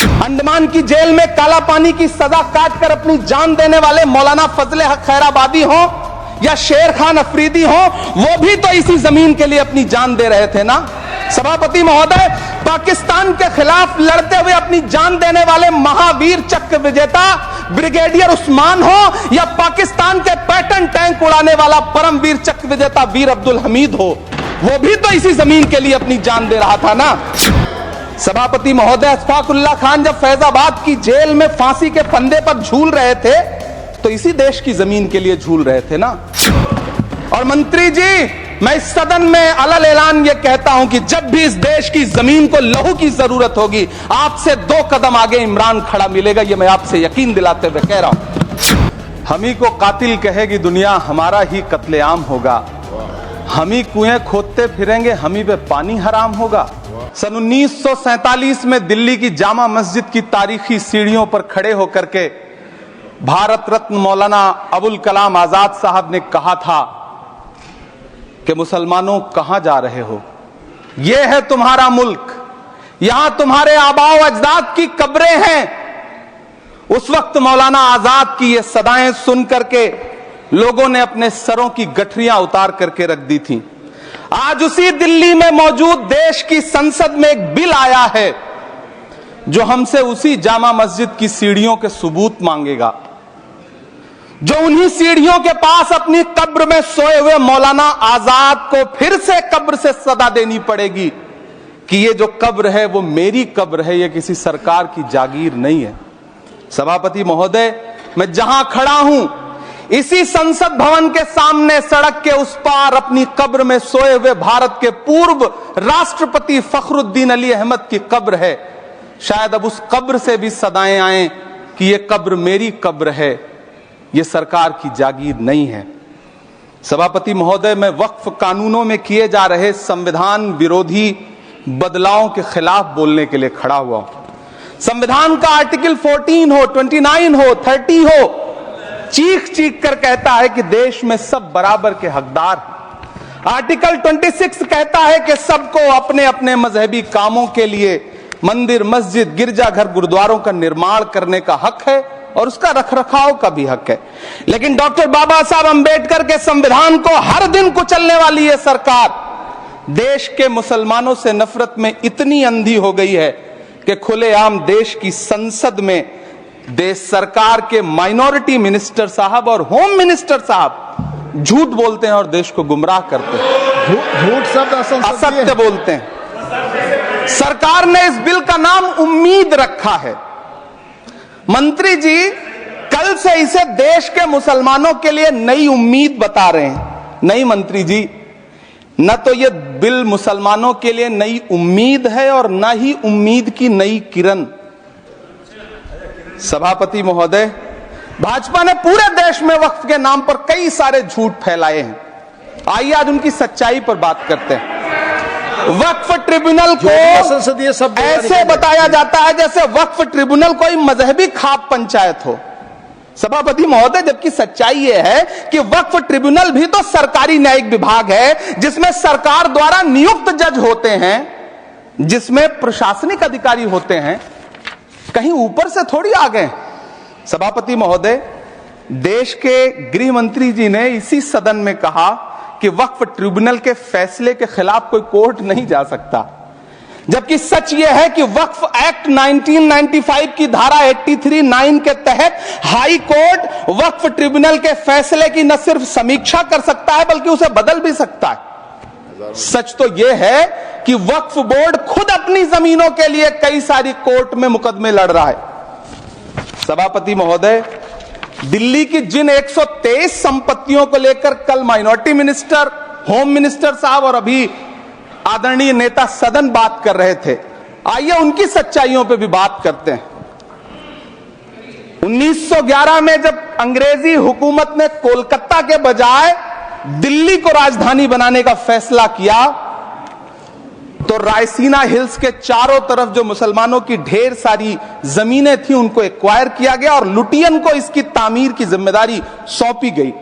अंडमान की जेल में काला पानी की सजा काटकर अपनी जान देने वाले मौलाना फजले हक खैराबादी हो या शेर खान अफरीदी हो, वो भी तो इसी जमीन के लिए अपनी जान दे रहे थे ना। सभापति महोदय, पाकिस्तान के खिलाफ लड़ते हुए अपनी जान देने वाले महावीर चक्र विजेता ब्रिगेडियर उस्मान हो या पाकिस्तान के पैटर्न टैंक उड़ाने वाला परमवीर चक्र विजेता वीर अब्दुल हमीद हो, वो भी तो इसी जमीन के लिए अपनी जान दे रहा था ना। सभापति महोदय, अशफाकुल्लाह खान जब फैजाबाद की जेल में फांसी के फंदे पर झूल रहे थे तो इसी देश की जमीन के लिए झूल रहे थे ना। और मंत्री जी, मैं इस सदन में अलग ऐलान ये कहता हूं कि जब भी इस देश की जमीन को लहू की जरूरत होगी, आपसे 2 कदम आगे इमरान खड़ा मिलेगा, ये मैं आपसे यकीन दिलाते हुए कह रहा हूं। हम ही को कातिल कहेगी दुनिया, हमारा ही कत्लेआम होगा। हम ही कुएं खोदते फिरेंगे, हम ही पे पानी हराम होगा। सन 1947 में दिल्ली की जामा मस्जिद की तारीखी सीढ़ियों पर खड़े होकर के भारत रत्न मौलाना अबुल कलाम आजाद साहब ने कहा था कि मुसलमानों कहां जा रहे हो, यह है तुम्हारा मुल्क, यहां तुम्हारे आबाओ अजदाद की कब्रें हैं। उस वक्त मौलाना आजाद की ये सदाएं सुन करके लोगों ने अपने सरों की गठरियां उतार करके रख दी थी। आज उसी दिल्ली में मौजूद देश की संसद में एक बिल आया है जो हमसे उसी जामा मस्जिद की सीढ़ियों के सबूत मांगेगा, जो उन्हीं सीढ़ियों के पास अपनी कब्र में सोए हुए मौलाना आजाद को फिर से कब्र से सदा देनी पड़ेगी कि ये जो कब्र है वो मेरी कब्र है, ये किसी सरकार की जागीर नहीं है। सभापति महोदय, मैं जहां खड़ा हूं इसी संसद भवन के सामने सड़क के उस पार अपनी कब्र में सोए हुए भारत के पूर्व राष्ट्रपति फखरुद्दीन अली अहमद की कब्र है। शायद अब उस कब्र से भी सदाएं आए कि ये कब्र मेरी कब्र है, ये सरकार की जागीर नहीं है। सभापति महोदय, मैं वक्फ कानूनों में किए जा रहे संविधान विरोधी बदलावों के खिलाफ बोलने के लिए खड़ा हुआ हूं। संविधान का आर्टिकल 14 हो, 29 हो, 30 हो, चीख चीख कर कहता है कि देश में सब बराबर के हकदार हैं। आर्टिकल 26 कहता है कि सबको अपने अपने मजहबी कामों के लिए मंदिर, मस्जिद, गिरजाघर, गुरुद्वारों का निर्माण करने का हक है और उसका रखरखाव का भी हक है। लेकिन डॉक्टर बाबा साहब अंबेडकर के संविधान को हर दिन कुचलने वाली ये सरकार देश के मुसलमानों से नफरत में इतनी अंधी हो गई है कि खुलेआम देश की संसद में देश सरकार के माइनॉरिटी मिनिस्टर साहब और होम मिनिस्टर साहब झूठ बोलते हैं और देश को गुमराह करते हैं। झूठ शब्द असत्य बोलते हैं। सरकार ने इस बिल का नाम उम्मीद रखा है। मंत्री जी, कल से इसे देश के मुसलमानों के लिए नई उम्मीद बता रहे हैं। नहीं मंत्री जी, न तो यह बिल मुसलमानों के लिए नई उम्मीद है और न ही उम्मीद की नई किरण। सभापति महोदय, भाजपा ने पूरे देश में वक्फ के नाम पर कई सारे झूठ फैलाए हैं। आइए आज उनकी सच्चाई पर बात करते हैं। वक्फ ट्रिब्यूनल को ऐसे बताया जाता है जैसे वक्फ ट्रिब्यूनल कोई मजहबी खाप पंचायत हो। सभापति महोदय, जबकि सच्चाई यह है कि वक्फ ट्रिब्यूनल भी तो सरकारी न्यायिक विभाग है जिसमें सरकार द्वारा नियुक्त जज होते हैं, जिसमें प्रशासनिक अधिकारी होते हैं, कहीं ऊपर से थोड़ी आ गए। सभापति महोदय, देश के गृह मंत्री जी ने इसी सदन में कहा कि वक्फ ट्रिब्यूनल के फैसले के खिलाफ कोई कोर्ट नहीं जा सकता, जबकि सच यह है कि वक्फ एक्ट 1995 की धारा 83(9) के तहत हाई कोर्ट वक्फ ट्रिब्यूनल के फैसले की न सिर्फ समीक्षा कर सकता है बल्कि उसे बदल भी सकता है। सच तो यह है कि वक्फ बोर्ड खुद अपनी जमीनों के लिए कई सारी कोर्ट में मुकदमे लड़ रहा है। सभापति महोदय, दिल्ली की जिन 123 संपत्तियों को लेकर कल माइनॉरिटी मिनिस्टर, होम मिनिस्टर साहब और अभी आदरणीय नेता सदन बात कर रहे थे, आइए उनकी सच्चाइयों पे भी बात करते हैं। 1911 में जब अंग्रेजी हुकूमत ने कोलकाता के बजाय दिल्ली को राजधानी बनाने का फैसला किया तो रायसीना हिल्स के चारों तरफ जो मुसलमानों की ढेर सारी जमीनें थी उनको एक्वायर किया गया और लुटियन को इसकी तामीर की जिम्मेदारी सौंपी गई।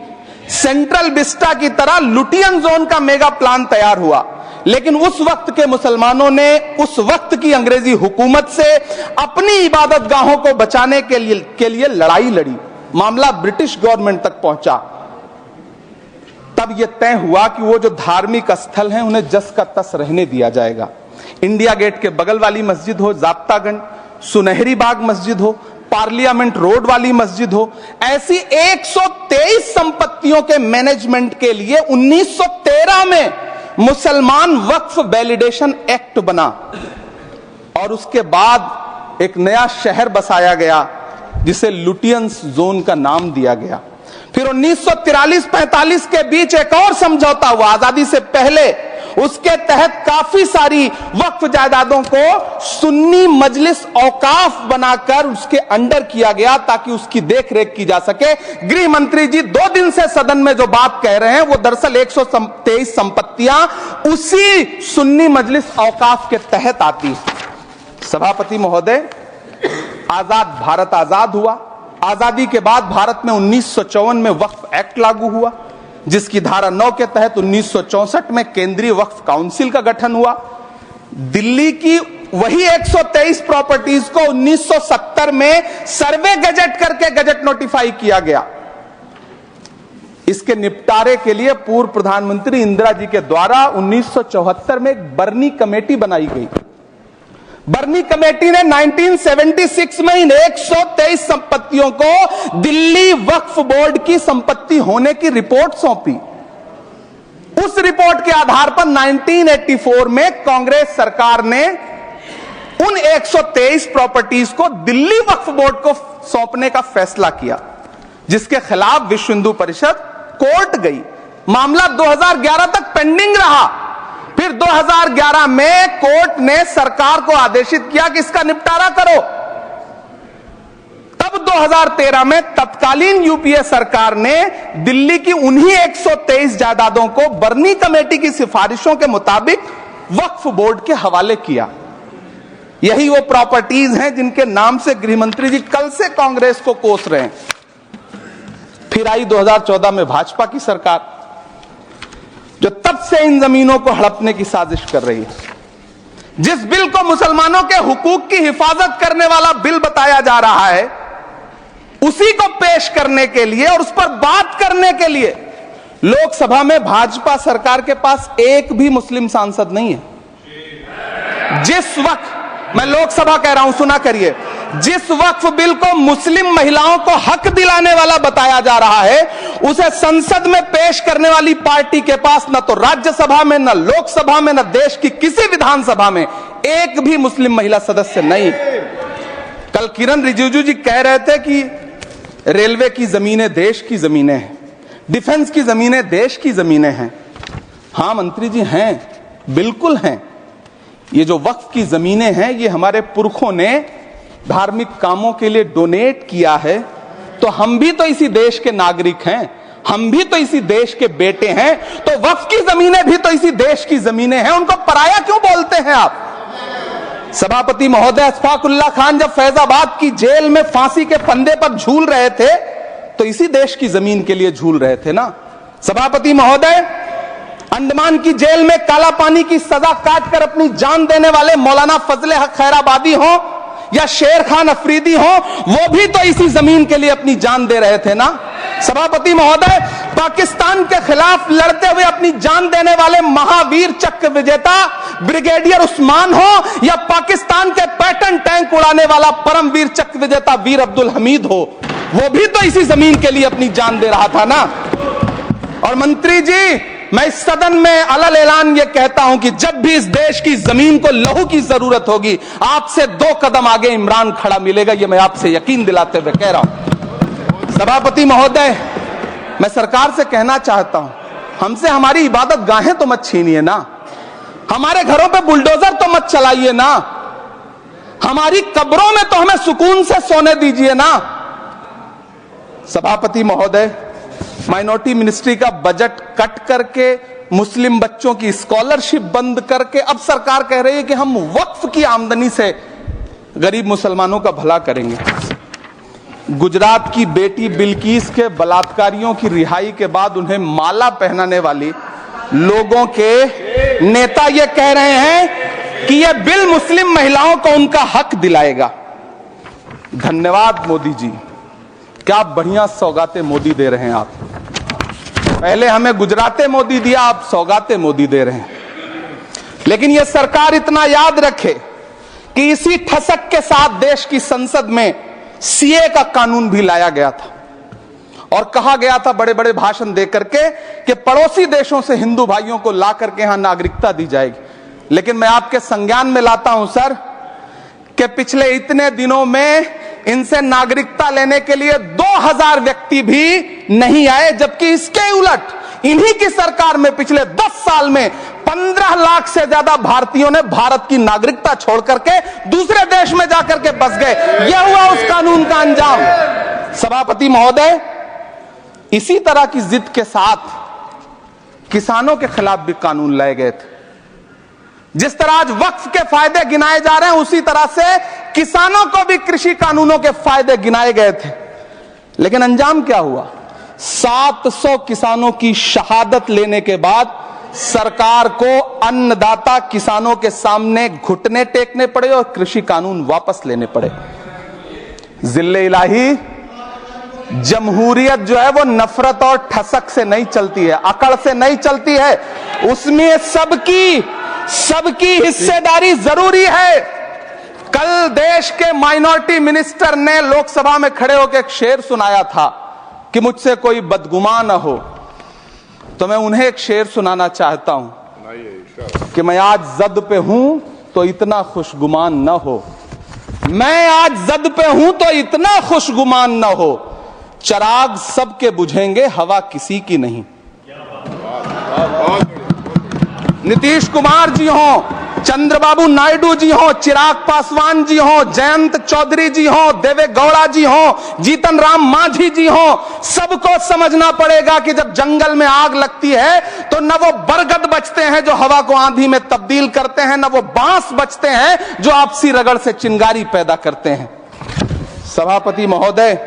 सेंट्रल विस्टा की तरह लुटियन जोन का मेगा प्लान तैयार हुआ। लेकिन उस वक्त के मुसलमानों ने उस वक्त की अंग्रेजी हुकूमत से अपनी इबादत गाहों को बचाने के लिए लड़ाई लड़ी। मामला ब्रिटिश गवर्नमेंट तक पहुंचा। तब यह तय हुआ कि वो जो धार्मिक स्थल हैं उन्हें जस का तस रहने दिया जाएगा। इंडिया गेट के बगल वाली मस्जिद हो, जाब्तागंज, सुनहरी बाग मस्जिद हो, पार्लियामेंट रोड वाली मस्जिद हो, ऐसी 123 संपत्तियों के मैनेजमेंट के लिए 1913 में मुसलमान वक्फ वैलिडेशन एक्ट बना और उसके बाद एक नया शहर बसाया गया जिसे लुटियंस जोन का नाम दिया गया। फिर 1943-45 के बीच एक और समझौता हुआ आजादी से पहले, उसके तहत काफी सारी वक्फ जायदादों को सुन्नी मजलिस औकाफ बनाकर उसके अंडर किया गया ताकि उसकी देखरेख की जा सके। गृह मंत्री जी 2 दिन से सदन में जो बात कह रहे हैं वो दरअसल 123 संपत्तियां उसी सुन्नी मजलिस औकाफ के तहत आती। सभापति महोदय, आजाद भारत आजाद हुआ। आजादी के बाद भारत में 1954 में वक्फ एक्ट लागू हुआ, जिसकी धारा 9 के तहत 1964 में केंद्रीय वक्फ काउंसिल का गठन हुआ। दिल्ली की वही 123 प्रॉपर्टीज को 1970 में सर्वे गजट करके गजट नोटिफाई किया गया। इसके निपटारे के लिए पूर्व प्रधानमंत्री इंदिरा जी के द्वारा 1974 में एक बर्नी कमेटी बनाई गई। बर्नी कमेटी ने 1976 में इन 123 संपत्तियों को दिल्ली वक्फ बोर्ड की संपत्ति होने की रिपोर्ट सौंपी। उस रिपोर्ट के आधार पर 1984 में कांग्रेस सरकार ने उन 123 प्रॉपर्टीज को दिल्ली वक्फ बोर्ड को सौंपने का फैसला किया, जिसके खिलाफ विश्व हिंदू परिषद कोर्ट गई। मामला 2011 तक पेंडिंग रहा। फिर 2011 में कोर्ट ने सरकार को आदेशित किया कि इसका निपटारा करो। तब 2013 में तत्कालीन यूपीए सरकार ने दिल्ली की उन्हीं 123 जायदादों को बर्नी कमेटी की सिफारिशों के मुताबिक वक्फ बोर्ड के हवाले किया। यही वो प्रॉपर्टीज हैं जिनके नाम से गृहमंत्री जी कल से कांग्रेस को कोस रहे हैं। फिर आई 2014 में भाजपा की सरकार, जो तब से इन जमीनों को हड़पने की साजिश कर रही है। जिस बिल को मुसलमानों के हुकूक की हिफाजत करने वाला बिल बताया जा रहा है, उसी को पेश करने के लिए और उस पर बात करने के लिए लोकसभा में भाजपा सरकार के पास एक भी मुस्लिम सांसद नहीं है। जिस वक्त, मैं लोकसभा कह रहा हूं, सुना करिए, जिस वक्फ बिल को मुस्लिम महिलाओं को हक दिलाने वाला बताया जा रहा है, उसे संसद में पेश करने वाली पार्टी के पास न तो राज्यसभा में, न लोकसभा में, न देश की किसी विधानसभा में एक भी मुस्लिम महिला सदस्य नहीं। कल किरण रिजिजू जी कह रहे थे कि रेलवे की जमीनें देश की जमीनें हैं, डिफेंस की जमीनें देश की जमीनें हैं। हां मंत्री जी हैं, बिल्कुल हैं। ये जो वक्फ की जमीनें हैं, ये हमारे पुरखों ने धार्मिक कामों के लिए डोनेट किया है, तो हम भी तो इसी देश के नागरिक हैं, हम भी तो इसी देश के बेटे हैं, तो वक्फ की जमीनें भी तो इसी देश की जमीनें हैं। उनको पराया क्यों बोलते हैं आप? सभापति महोदय, अशफाकुल्लाह खान जब फैजाबाद की जेल में फांसी के फंदे पर झूल रहे थे, तो इसी देश की जमीन के लिए झूल रहे थे ना। सभापति महोदय, अंडमान की जेल में काला पानी की सजा काटकर अपनी जान देने वाले मौलाना फजले हक खैराबादी हो या शेर खान अफरीदी हो, वो भी तो इसी जमीन के लिए अपनी जान दे रहे थे ना। सभापति महोदय, पाकिस्तान के खिलाफ लड़ते हुए अपनी जान देने वाले महावीर चक्र विजेता ब्रिगेडियर उस्मान हो या पाकिस्तान के पैटर्न टैंक उड़ाने वाला परमवीर चक्र विजेता वीर अब्दुल हमीद हो, वो भी तो इसी जमीन के लिए अपनी जान दे रहा था ना। और मंत्री जी, मैं इस सदन में अलल ऐलान ये कहता हूं कि जब भी इस देश की जमीन को लहू की जरूरत होगी, आपसे 2 कदम आगे इमरान खड़ा मिलेगा। ये मैं आपसे यकीन दिलाते हुए कह रहा हूं। सभापति महोदय, मैं सरकार से कहना चाहता हूं, हमसे हमारी इबादत गाहें तो मत छीनिए ना, हमारे घरों पे बुलडोजर तो मत चलाइए ना, हमारी कब्रों में तो हमें सुकून से सोने दीजिए ना। सभापति महोदय, माइनॉरिटी मिनिस्ट्री का बजट कट करके, मुस्लिम बच्चों की स्कॉलरशिप बंद करके अब सरकार कह रही है कि हम वक्फ की आमदनी से गरीब मुसलमानों का भला करेंगे। गुजरात की बेटी बिल्किस के बलात्कारियों की रिहाई के बाद उन्हें माला पहनाने वाली लोगों के नेता ये कह रहे हैं कि यह बिल मुस्लिम महिलाओं को उनका हक दिलाएगा। धन्यवाद मोदी जी, क्या बढ़िया सौगातें मोदी दे रहे हैं आप। पहले हमें गुजराते मोदी दिया, आप सौगातें मोदी दे रहे हैं। लेकिन यह सरकार इतना याद रखे कि इसी ठसक के साथ देश की संसद में सीए का कानून भी लाया गया था और कहा गया था बड़े बड़े भाषण देकर के कि पड़ोसी देशों से हिंदू भाइयों को ला करके यहां नागरिकता दी जाएगी। लेकिन मैं आपके संज्ञान में लाता हूं सर कि पिछले इतने दिनों में इनसे नागरिकता लेने के लिए 2000 व्यक्ति भी नहीं आए, जबकि इसके उलट इन्हीं की सरकार में पिछले 10 साल में 15 लाख से ज्यादा भारतीयों ने भारत की नागरिकता छोड़ करके दूसरे देश में जाकर के बस गए। यह हुआ उस कानून का अंजाम। सभापति महोदय, इसी तरह की जिद के साथ किसानों के खिलाफ भी कानून लाए गए थे। जिस तरह आज वक्फ के फायदे गिनाए जा रहे हैं, उसी तरह से किसानों को भी कृषि कानूनों के फायदे गिनाए गए थे। लेकिन अंजाम क्या हुआ? 700 किसानों की शहादत लेने के बाद सरकार को अन्नदाता किसानों के सामने घुटने टेकने पड़े और कृषि कानून वापस लेने पड़े। जिल्ले इलाही, जमहूरियत जो है वो नफरत और ठसक से नहीं चलती है, अकड़ से नहीं चलती है, उसमें सबकी हिस्सेदारी जरूरी है। कल देश के माइनॉरिटी मिनिस्टर ने लोकसभा में खड़े होकर एक शेर सुनाया था कि मुझसे कोई बदगुमान न हो, तो मैं उन्हें एक शेर सुनाना चाहता हूं कि मैं आज जद पे हूं तो इतना खुशगुमान न हो, मैं आज जद पे हूं तो इतना खुशगुमान न हो, चराग सबके बुझेंगे हवा किसी की नहीं। नीतीश कुमार जी हो, चंद्रबाबू नायडू जी हो, चिराग पासवान जी हो, जयंत चौधरी जी हो, देवे गौड़ा जी हो, जीतन राम मांझी जी हो, सबको समझना पड़ेगा कि जब जंगल में आग लगती है तो न वो बरगद बचते हैं जो हवा को आंधी में तब्दील करते हैं, न वो बांस बचते हैं जो आपसी रगड़ से चिंगारी पैदा करते हैं। सभापति महोदय,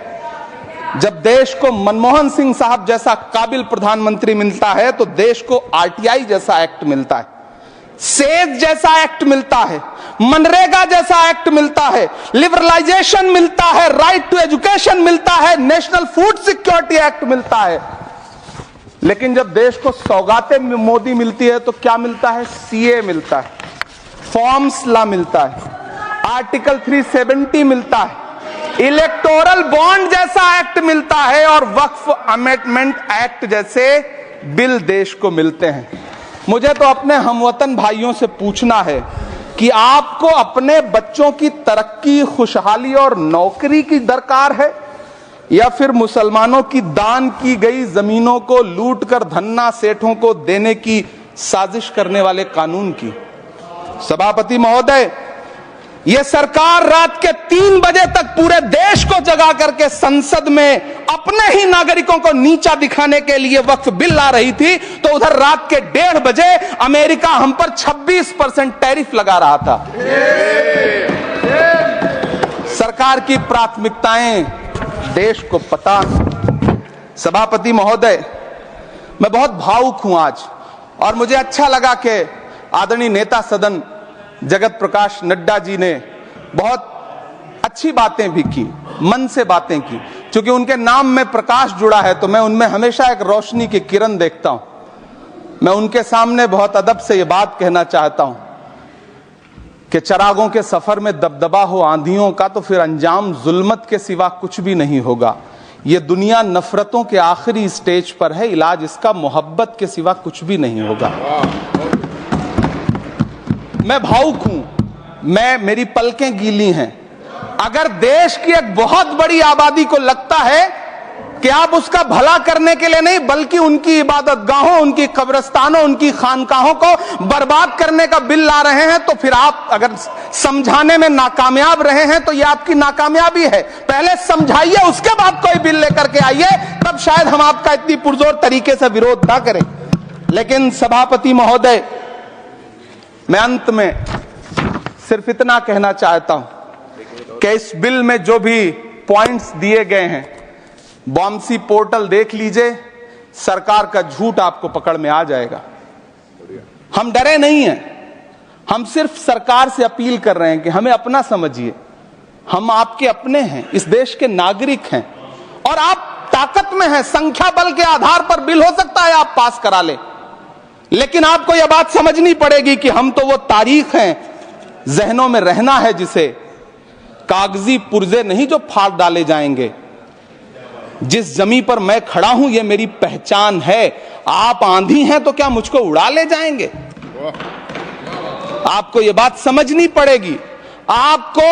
जब देश को मनमोहन सिंह साहब जैसा काबिल प्रधानमंत्री मिलता है तो देश को आरटीआई जैसा एक्ट मिलता है, सेज जैसा एक्ट मिलता है, मनरेगा जैसा एक्ट मिलता है, लिबरलाइजेशन मिलता है, राइट टू एजुकेशन मिलता है, नेशनल फूड सिक्योरिटी एक्ट मिलता है। लेकिन जब देश को सौगातें मोदी मिलती है तो क्या मिलता है? सीए मिलता है, फॉर्म्स लॉ मिलता है, आर्टिकल 370 मिलता है, इलेक्टोरल बॉन्ड जैसा एक्ट मिलता है और वक्फ अमेंडमेंट एक्ट जैसे बिल देश को मिलते हैं। मुझे तो अपने हमवतन भाइयों से पूछना है कि आपको अपने बच्चों की तरक्की, खुशहाली और नौकरी की दरकार है या फिर मुसलमानों की दान की गई जमीनों को लूट कर धन्ना सेठों को देने की साजिश करने वाले कानून की? सभापति महोदय, यह सरकार रात के 3 बजे तक पूरे देश को जगा करके संसद में अपने ही नागरिकों को नीचा दिखाने के लिए वक्फ बिल ला रही थी, तो उधर रात के 1:30 बजे अमेरिका हम पर 26% टैरिफ लगा रहा था। सरकार की प्राथमिकताएं देश को पता। सभापति महोदय, मैं बहुत भावुक हूं आज, और मुझे अच्छा लगा कि आदरणीय नेता सदन जगत प्रकाश नड्डा जी ने बहुत अच्छी बातें भी की, मन से बातें की। क्योंकि उनके नाम में प्रकाश जुड़ा है तो मैं उनमें हमेशा एक रोशनी की किरण देखता हूं। मैं उनके सामने बहुत अदब से यह बात कहना चाहता हूं कि चरागों के सफर में दबदबा हो आंधियों का तो फिर अंजाम जुल्मत के सिवा कुछ भी नहीं होगा। यह दुनिया नफरतों के आखिरी स्टेज पर है, इलाज इसका मोहब्बत के सिवा कुछ भी नहीं होगा। मैं भावुक हूं, मेरी पलकें गीली हैं। अगर देश की एक बहुत बड़ी आबादी को लगता है कि आप उसका भला करने के लिए नहीं बल्कि उनकी इबादतगाहों, उनकी कब्रिस्तानों, उनकी खानकाहों को बर्बाद करने का बिल ला रहे हैं, तो फिर आप अगर समझाने में नाकामयाब रहे हैं तो यह आपकी नाकामयाबी है। पहले समझाइए, उसके बाद कोई बिल लेकर के आइए, तब शायद हम आपका इतनी पुरजोर तरीके से विरोध ना करें। लेकिन सभापति महोदय, मैं अंत में सिर्फ इतना कहना चाहता हूं कि इस बिल में जो भी पॉइंट्स दिए गए हैं, बॉम्सी पोर्टल देख लीजिए, सरकार का झूठ आपको पकड़ में आ जाएगा। हम डरे नहीं हैं, हम सिर्फ सरकार से अपील कर रहे हैं कि हमें अपना समझिए। हम आपके अपने हैं, इस देश के नागरिक हैं और आप ताकत में हैं। संख्या बल के आधार पर बिल हो सकता है आप पास करा ले, लेकिन आपको यह बात समझनी पड़ेगी कि हम तो वो तारीख हैं, जहनों में रहना है जिसे, कागजी पुर्जे नहीं जो फाड़ डाले जाएंगे। जिस जमीन पर मैं खड़ा हूं ये मेरी पहचान है। आप आंधी हैं तो क्या मुझको उड़ा ले जाएंगे? आपको यह बात समझनी पड़ेगी। आपको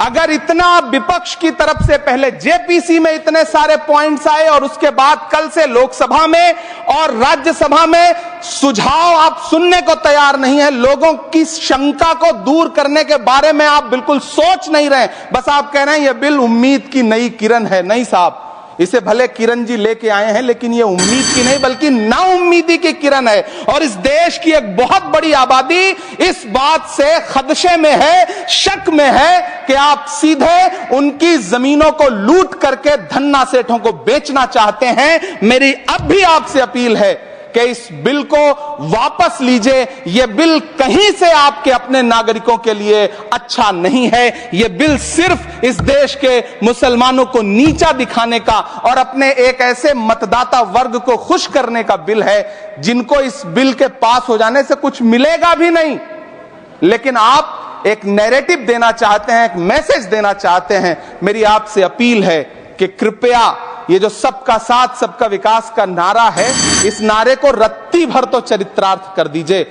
अगर इतना विपक्ष की तरफ से पहले जेपीसी में इतने सारे पॉइंट्स आए और उसके बाद कल से लोकसभा में और राज्यसभा में सुझाव आप सुनने को तैयार नहीं है, लोगों की शंका को दूर करने के बारे में आप बिल्कुल सोच नहीं रहे, बस आप कह रहे हैं यह बिल उम्मीद की नई किरण है। नहीं साहब, इसे भले किरण जी लेके आए हैं, लेकिन यह उम्मीद की नहीं बल्कि नाउम्मीदी की किरण है। और इस देश की एक बहुत बड़ी आबादी इस बात से खदशे में है, शक में है कि आप सीधे उनकी जमीनों को लूट करके धन्ना सेठों को बेचना चाहते हैं। मेरी अब भी आपसे अपील है कि इस बिल को वापस लीजिए। यह बिल कहीं से आपके अपने नागरिकों के लिए अच्छा नहीं है। यह बिल सिर्फ इस देश के मुसलमानों को नीचा दिखाने का और अपने एक ऐसे मतदाता वर्ग को खुश करने का बिल है जिनको इस बिल के पास हो जाने से कुछ मिलेगा भी नहीं। लेकिन आप एक नैरेटिव देना चाहते हैं, एक मैसेज देना चाहते हैं। मेरी आपसे अपील है कि कृपया ये जो सबका साथ सबका विकास का नारा है, इस नारे को रत्ती भर तो चरित्रार्थ कर दीजिए।